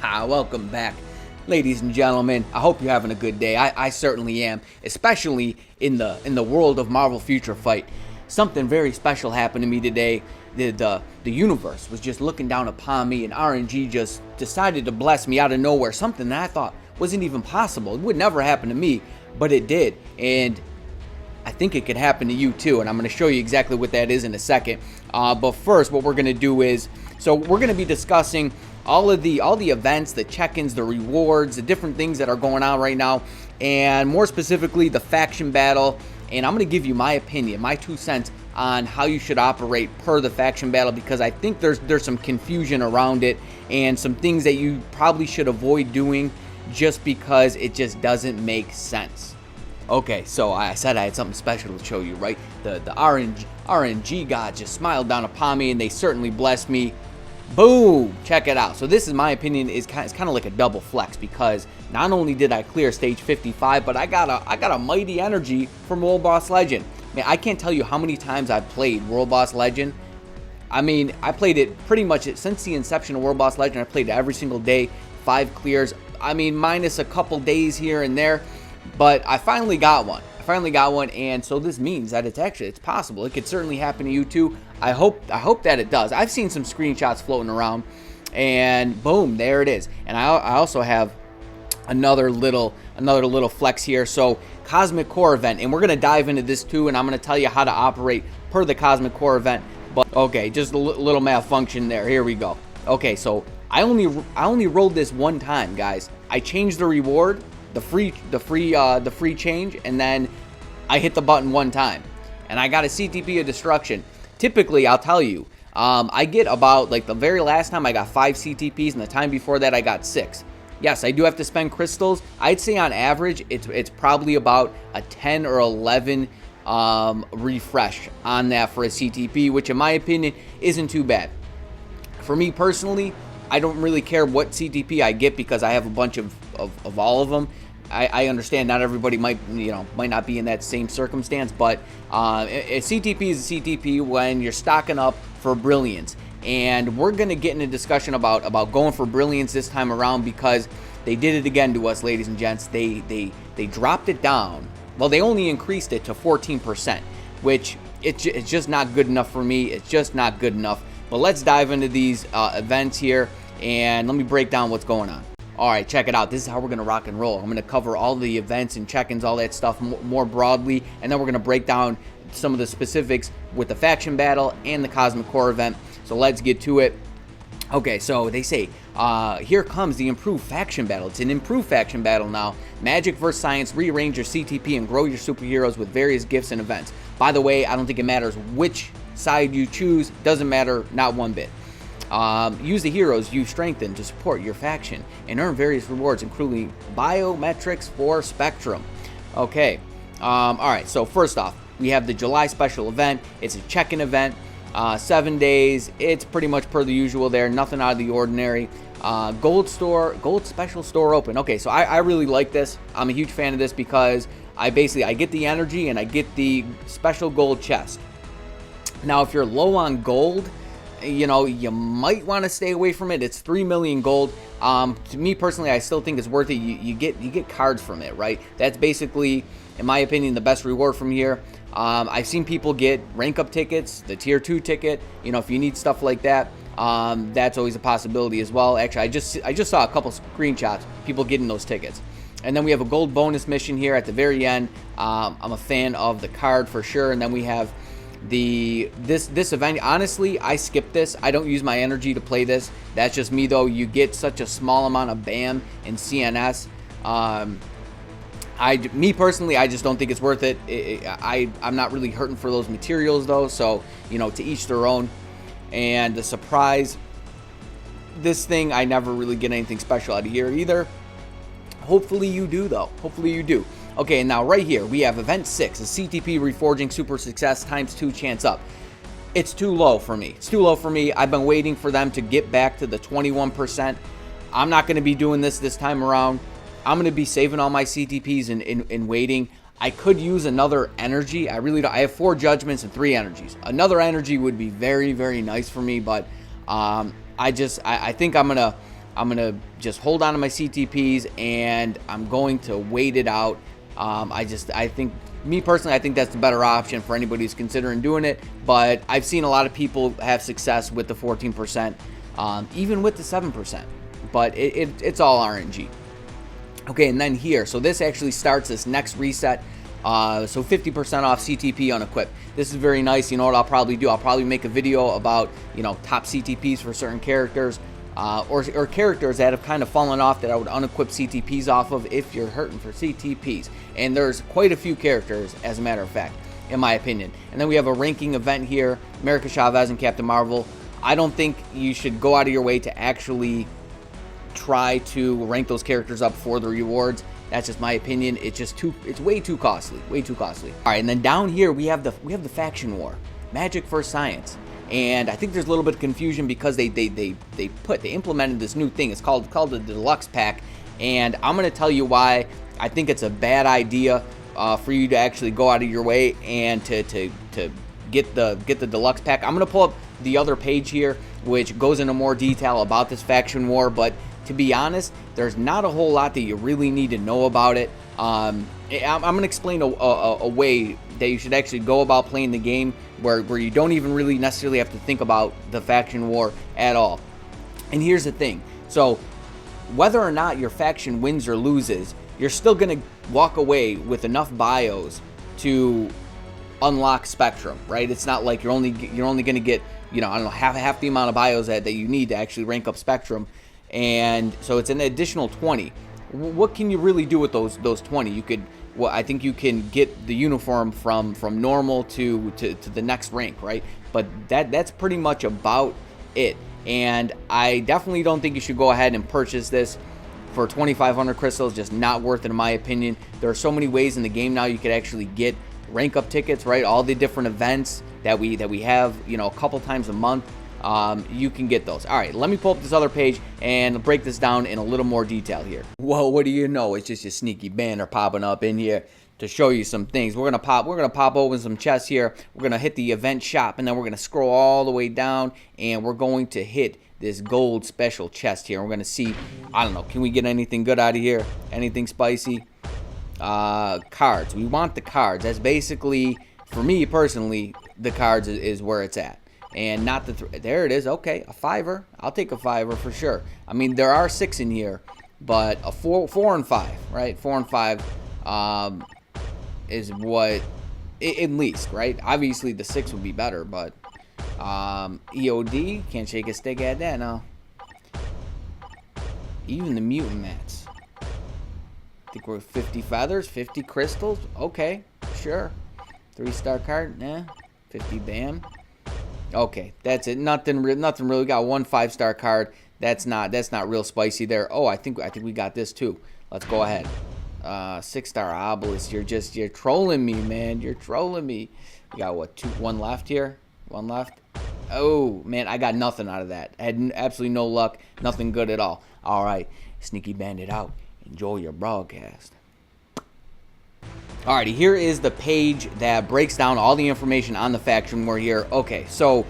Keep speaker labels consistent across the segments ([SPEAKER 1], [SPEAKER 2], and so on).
[SPEAKER 1] Welcome back, ladies and gentlemen. I hope you're having a good day. I certainly am, especially in the world of Marvel Future Fight. Something very special happened to me today. The universe was just looking down upon me, and RNG just decided to bless me out of nowhere. Something that I thought wasn't even possible. It would never happen to me, but it did. And I think it could happen to you too, and I'm going to show you exactly what that is in a second. But first, what we're going to do is, so we're going to be discussing all the events, the check-ins, the rewards, the different things that are going on right now, and more specifically, the faction battle. And I'm going to give you my opinion, my 2 cents on how you should operate per the faction battle, because I think there's some confusion around it and some things that you probably should avoid doing just because it just doesn't make sense. Okay, so I said I had something special to show you, right? The RNG gods just smiled down upon me, and they certainly blessed me. Boom! Check it out. So this, in my opinion, is kind of like a double flex, because not only did I clear stage 55, but I got a mighty energy from World Boss Legend. Man, I can't tell you how many times I've played World Boss Legend. I mean, I played it pretty much since the inception of World Boss Legend. I played it every single day, 5 clears. I mean, minus a couple days here and there, but I finally got one. And so this means that it's possible. It could certainly happen to you too. I hope that it does. I've seen some screenshots floating around, and boom, there it is. And I also have another little flex here. So Cosmic Core event, and we're gonna dive into this too, and I'm gonna tell you how to operate per the Cosmic Core event. But okay, just a little malfunction there. Here we go. Okay, so I only rolled this one time, guys. I changed the reward, the free change, and then I hit the button one time, and I got a CTP of destruction. Typically, I'll tell you, I get about, like, the very last time I got 5 CTPs, and the time before that I got 6. Yes, I do have to spend crystals. I'd say on average it's probably about a 10 or 11 refresh on that for a CTP, which in my opinion isn't too bad. For me personally, I don't really care what CTP I get, because I have a bunch of all of them. I understand not everybody might not be in that same circumstance, but a CTP is a CTP when you're stocking up for brilliance. And we're going to get in a discussion about going for brilliance this time around, because they did it again to us, ladies and gents. They dropped it down. Well, they only increased it to 14%, which it's just not good enough for me. It's just not good enough. But let's dive into these events here, and let me break down what's going on. All right, check it out. This is how we're going to rock and roll. I'm going to cover all the events and check-ins, all that stuff more broadly, and then we're going to break down some of the specifics with the faction battle and the Cosmic Core event. So let's get to it. Okay, so they say, here comes the improved faction battle. It's an improved faction battle now. Magic vs. Science, rearrange your CTP and grow your superheroes with various gifts and events. By the way, I don't think it matters which side you choose. Doesn't matter, not one bit. Use the heroes you strengthen to support your faction and earn various rewards, including biometrics for Spectrum. Okay, all right, so first off, we have the July special event. It's a check-in event, 7 days. It's pretty much per the usual there, nothing out of the ordinary. Gold special store open. Okay, so I really like this. I'm a huge fan of this, because I get the energy and I get the special gold chest. Now, if you're low on gold, you might want to stay away from it. It's 3 million gold. To me personally, I still think it's worth it. You get cards from it, right? That's basically, in my opinion, the best reward from here. I've seen people get rank up tickets, the tier 2 ticket. If you need stuff like that, that's always a possibility as well. Actually, I just saw a couple screenshots, people getting those tickets. And then we have a gold bonus mission here at the very end. I'm a fan of the card for sure. And then we have this event. Honestly, I skipped this. I don't use my energy to play this. That's just me though. You get such a small amount of BAM and CNS. Me personally, I just don't think it's worth it. I'm not really hurting for those materials though, so to each their own. And the surprise, this thing, I never really get anything special out of here either. Hopefully you do though. Hopefully you do. Okay, and now right here we have event 6, a CTP reforging super success ×2 chance up. It's too low for me. It's too low for me. I've been waiting for them to get back to the 21%. I'm not going to be doing this time around. I'm going to be saving all my CTPs and waiting. I could use another energy. I really don't. I have 4 judgments and 3 energies. Another energy would be very, very nice for me, but I think I'm gonna I'm going to just hold on to my CTPs, and I'm going to wait it out. I think, me personally, I think that's the better option for anybody who's considering doing it. But I've seen a lot of people have success with the 14%, even with the 7%. But it's all RNG. Okay, and then here, so this actually starts this next reset. So 50% off CTP unequip. This is very nice. You know what I'll probably do? I'll probably make a video about, you know, top CTPs for certain characters, or characters that have kind of fallen off that I would unequip CTPs off of if you're hurting for CTPs. And there's quite a few characters, as a matter of fact, in my opinion. And then we have a ranking event here, America Chavez and Captain Marvel. I don't think you should go out of your way to actually try to rank those characters up for the rewards. That's just my opinion. It's way too costly. Way too costly. All right, and then down here we have the faction war, Magic vs. Science. And I think there's a little bit of confusion because they implemented this new thing. It's called the deluxe pack, and I'm gonna tell you why I think it's a bad idea for you to actually go out of your way and to get the deluxe pack. I'm gonna pull up the other page here, which goes into more detail about this faction war, but to be honest, there's not a whole lot that you really need to know about it. I'm going to explain a way that you should actually go about playing the game where you don't even really necessarily have to think about the faction war at all. And here's the thing. So whether or not your faction wins or loses, you're still going to walk away with enough bios to unlock Spectrum, right? It's not like you're only going to get, you know, I don't know, half the amount of bios that you need to actually rank up Spectrum. And so it's an additional 20. What can you really do with those 20? You could, well, I think you can get the uniform from normal to the next rank, right? But that's pretty much about it. And I definitely don't think you should go ahead and purchase this for 2,500 crystals. Just not worth it in my opinion. There are so many ways in the game now you could actually get rank up tickets, right? All the different events that we have, you know, a couple times a month. You can get those. All right, let me pull up this other page and break this down in a little more detail here. Well, what do you know? It's just a sneaky banner popping up in here to show you some things. We're gonna pop open some chests here. We're gonna hit the event shop, and then we're gonna scroll all the way down, and we're going to hit this gold special chest here. We're gonna see, I don't know, can we get anything good out of here? Anything spicy? Cards. We want the cards. That's basically, for me personally, the cards is where it's at. And not there it is. Okay, a 5er. I'll take a 5er for sure. I mean, there are 6 in here, but a 4 and 5, right? 4 and 5 is what, at least, right? Obviously, the 6 would be better, but EOD, can't shake a stick at that, no. Even the mutant mats. I think we're 50 feathers, 50 crystals. Okay, sure. 3-star card, nah. 50 bam. Okay, that's it. Nothing really. Got one 5-star card. That's not real spicy there. Oh, I think we got this too. Let's go ahead. 6-star obelisk. You're trolling me, man. You're trolling me. We got what? One left here. One left. Oh man, I got nothing out of that. I had absolutely no luck. Nothing good at all. All right, sneaky bandit out. Enjoy your broadcast. Alrighty, here is the page that breaks down all the information on the faction war here. Okay, so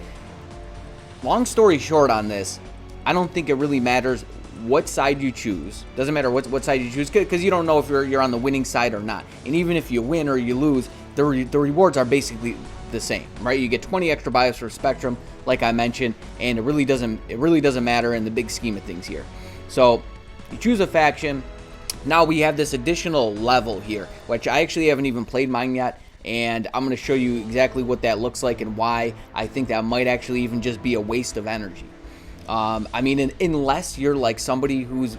[SPEAKER 1] long story short on this, I don't think it really matters what side you choose. Doesn't matter what side you choose, because you don't know if you're on the winning side or not. And even if you win or you lose, the rewards are basically the same, right? You get 20 extra bios for Spectrum, like I mentioned, and it really doesn't matter in the big scheme of things here. So you choose a faction. Now we have this additional level here, which I actually haven't even played mine yet, and I'm going to show you exactly what that looks like and why I think that might actually even just be a waste of energy. I mean, unless you're like somebody who's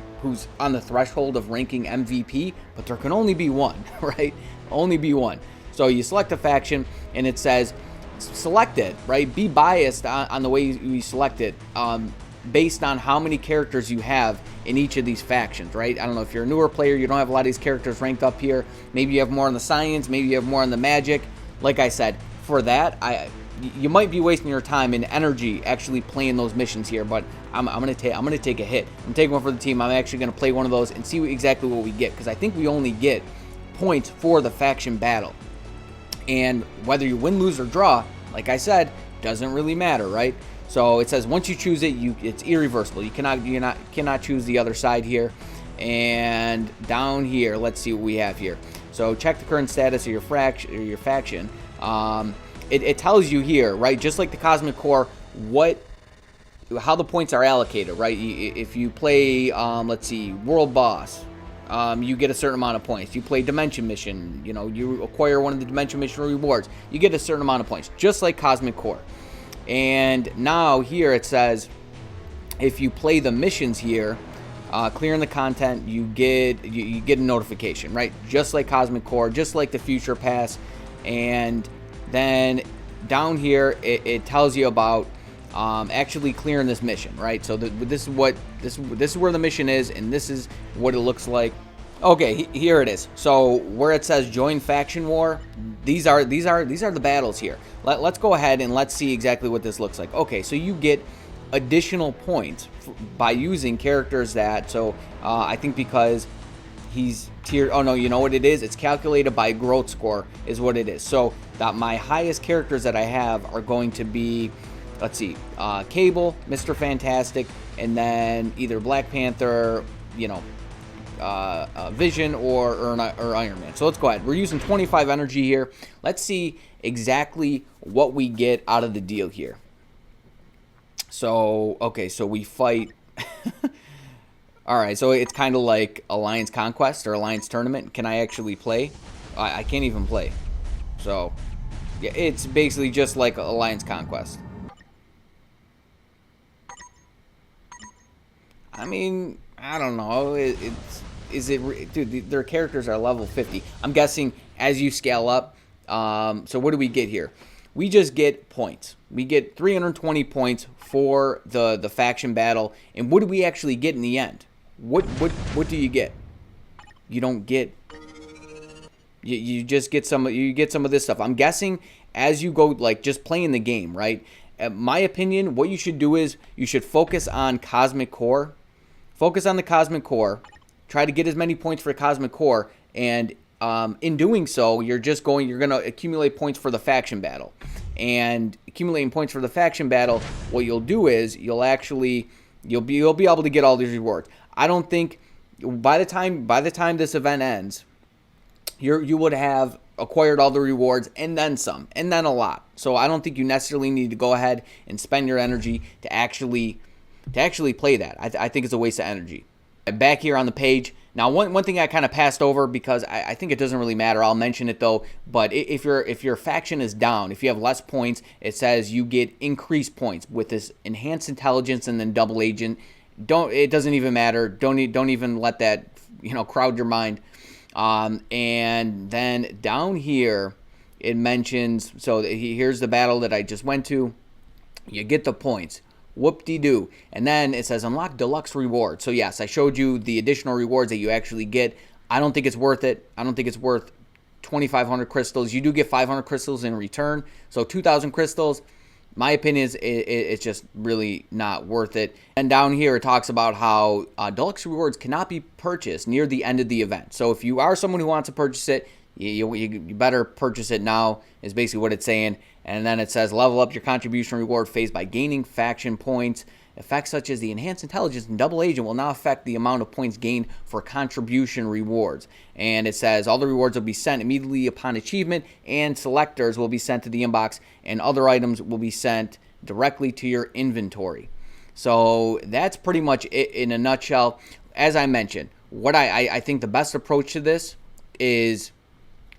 [SPEAKER 1] on the threshold of ranking MVP, but there can only be one, right? Only be one. So you select a faction, and it says select it, right? Be biased on the way you select it, based on how many characters you have in each of these factions, right? I don't know if you're a newer player, you don't have a lot of these characters ranked up here. Maybe you have more on the science, maybe you have more on the magic. Like I said, for that, you might be wasting your time and energy actually playing those missions here, but I'm gonna take a hit. I'm taking one for the team. I'm actually gonna play one of those and see exactly what we get, because I think we only get points for the faction battle. And whether you win, lose, or draw, like I said, doesn't really matter, right? So it says once you choose it, it's irreversible. You cannot choose the other side here. And down here, let's see what we have here. So check the current status of your faction. It tells you here, right? Just like the Cosmic Core, how the points are allocated, right? If you play, let's see, World Boss, you get a certain amount of points. You play Dimension Mission, you acquire one of the Dimension Mission rewards, you get a certain amount of points, just like Cosmic Core. And now here it says, if you play the missions here, clearing the content, you get a notification, right? Just like Cosmic Core, just like the Future Pass. And then down here, it tells you about actually clearing this mission, right? So this is where the mission is, and this is what it looks like. Okay, here it is. So where it says join faction war, these are the battles here. Let's go ahead and let's see exactly what this looks like. Okay, so you get additional points by using characters that, so I think because he's tiered, oh no, you know what it is? It's calculated by growth score is what it is. So that my highest characters that I have are going to be, let's see, Cable, Mr. Fantastic, and then either Black Panther, Vision or Iron Man. So let's go ahead. We're using 25 energy here. Let's see exactly what we get out of the deal here. So, okay, so we fight. All right, so it's kind of like Alliance Conquest or Alliance Tournament. Can I actually play? I can't even play. So, yeah, it's basically just like Alliance Conquest. I mean, I don't know. Dude, their characters are level 50. I'm guessing as you scale up. So what do we get here? We just get points. We get 320 points for the faction battle. And what do we actually get in the end? What do you get? You don't get. You just get some. You get some of this stuff. I'm guessing as you go, like just playing the game, right? My opinion, what you should do is you should focus on Cosmic Core. Focus on the Cosmic Core. Try to get as many points for Cosmic Core, and in doing so, you're going to accumulate points for the faction battle. And accumulating points for the faction battle, what you'll do is you'll be able to get all these rewards. I don't think by the time this event ends, you would have acquired all the rewards and then some, and then a lot. So I don't think you necessarily need to go ahead and spend your energy to actually play that. I think it's a waste of energy. Back here on the page. Now, one thing I kind of passed over because I think it doesn't really matter. I'll mention it though. But if your faction is down, if you have less points, it says you get increased points with this enhanced intelligence and then double agent. It doesn't even matter. Don't even let that crowd your mind. And then down here it mentions, so here's the battle that I just went to. You get the points. Whoop-de-doo. And then it says unlock deluxe rewards. So yes, I showed you the additional rewards that you actually get. I don't think it's worth it. I don't think it's worth 2,500 crystals. You do get 500 crystals in return. So 2,000 crystals, my opinion is it's just really not worth it. And down here it talks about how deluxe rewards cannot be purchased near the end of the event. So if you are someone who wants to purchase it, you better purchase it now is basically what it's saying. And then it says level up your contribution reward phase by gaining faction points. Effects such as the enhanced intelligence and double agent will now affect the amount of points gained for contribution rewards. And it says all the rewards will be sent immediately upon achievement, and selectors will be sent to the inbox, and other items will be sent directly to your inventory. So that's pretty much it in a nutshell. As I mentioned, what I think the best approach to this is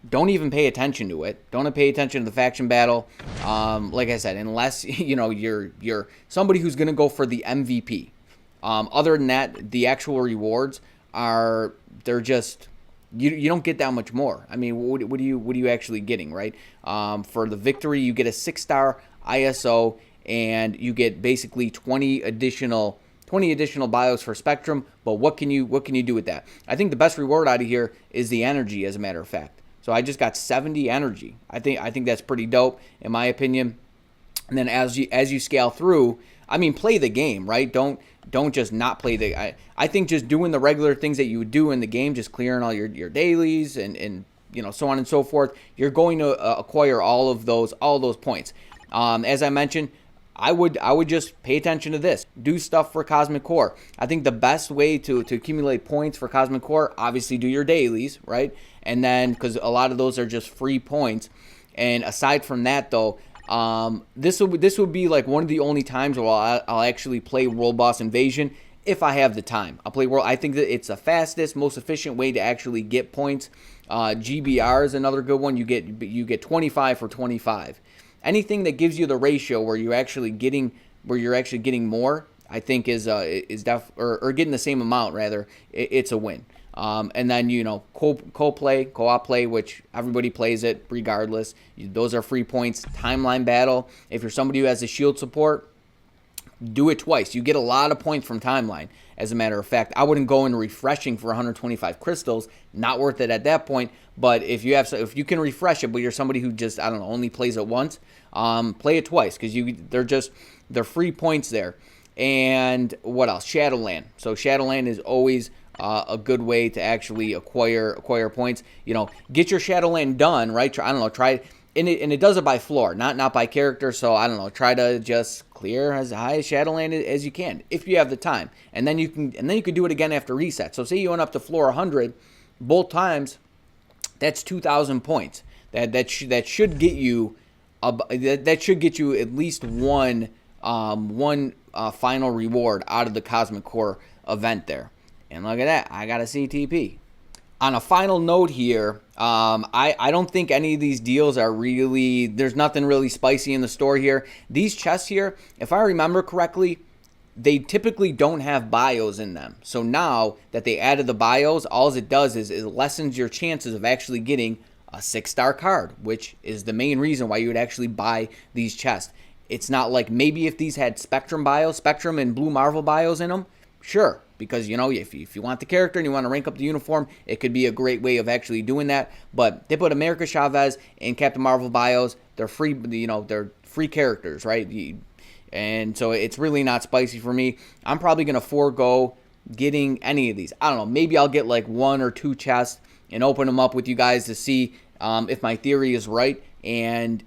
[SPEAKER 1] don't even pay attention to it. Don't pay attention to the faction battle. Like I said, unless you're somebody who's going to go for the MVP. Other than that, the actual rewards they're just you don't get that much more. I mean, what are you actually getting, right? For the victory, you get a 6-star ISO, and you get basically 20 additional bios for Spectrum. But what can you do with that? I think the best reward out of here is the energy, as a matter of fact. So I just got 70 energy. I think that's pretty dope in my opinion. And then as you scale through, I mean, play the game, right? Don't just not play the. I think just doing the regular things that you would do in the game, just clearing all your dailies and so on and so forth. You're going to acquire all those points. As I mentioned, I would just pay attention to this. Do stuff for Cosmic Core. I think the best way to accumulate points for Cosmic Core, obviously do your dailies, right? And then, because a lot of those are just free points. And aside from that, though, this would be like one of the only times where I'll actually play World Boss Invasion if I have the time. I'll play World. I think that it's the fastest, most efficient way to actually get points. GBR is another good one. You get 25 for 25. Anything that gives you the ratio where you're actually getting more, I think is getting the same amount rather. It's a win. And then, you know, co-op play, which everybody plays it regardless. Those are free points. Timeline battle. If you're somebody who has a shield support, do it twice. You get a lot of points from timeline. As a matter of fact, I wouldn't go in refreshing for 125 crystals. Not worth it at that point. But if you can refresh it, but you're somebody who just, I don't know, only plays it once, play it twice because they're free points there. And what else? Shadowland. So Shadowland is always a good way to actually acquire points. You know, get your Shadowland done, right? Try and it does it by floor, not by character. So I don't know, try to just clear as high as Shadowland as you can if you have the time, and then you can do it again after reset. So say you went up to floor 100 both times, that's 2,000 points. That should get you at least one final reward out of the Cosmic Core event there. And look at that, I got a CTP. On a final note here, I don't think any of these deals are really, there's nothing really spicy in the store here. These chests here, if I remember correctly, they typically don't have bios in them. So now that they added the bios, all it does is it lessens your chances of actually getting a 6-star card, which is the main reason why you would actually buy these chests. It's not like maybe if these had Spectrum and Blue Marvel bios in them, sure. Because, you know, if you want the character and you want to rank up the uniform, it could be a great way of actually doing that. But they put America Chavez and Captain Marvel bios. They're free, you know, they're free characters, right? And so it's really not spicy for me. I'm probably going to forego getting any of these. I don't know. Maybe I'll get like 1 or 2 chests and open them up with you guys to see if my theory is right. And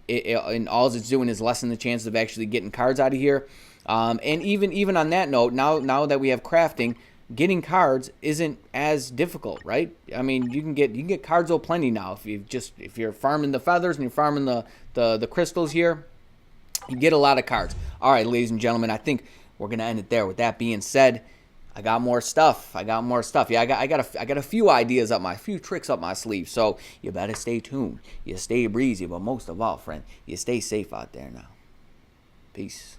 [SPEAKER 1] all it's doing is lessen the chances of actually getting cards out of here. And even on that note, now that we have crafting, getting cards isn't as difficult, right? I mean, you can get cards plenty now if you're farming the feathers and you're farming the crystals here, you get a lot of cards. All right, ladies and gentlemen, I think we're gonna end it there. With that being said, I got more stuff. Yeah, I got a few ideas a few tricks up my sleeve. So you better stay tuned. You stay breezy, but most of all, friend, you stay safe out there now. Peace.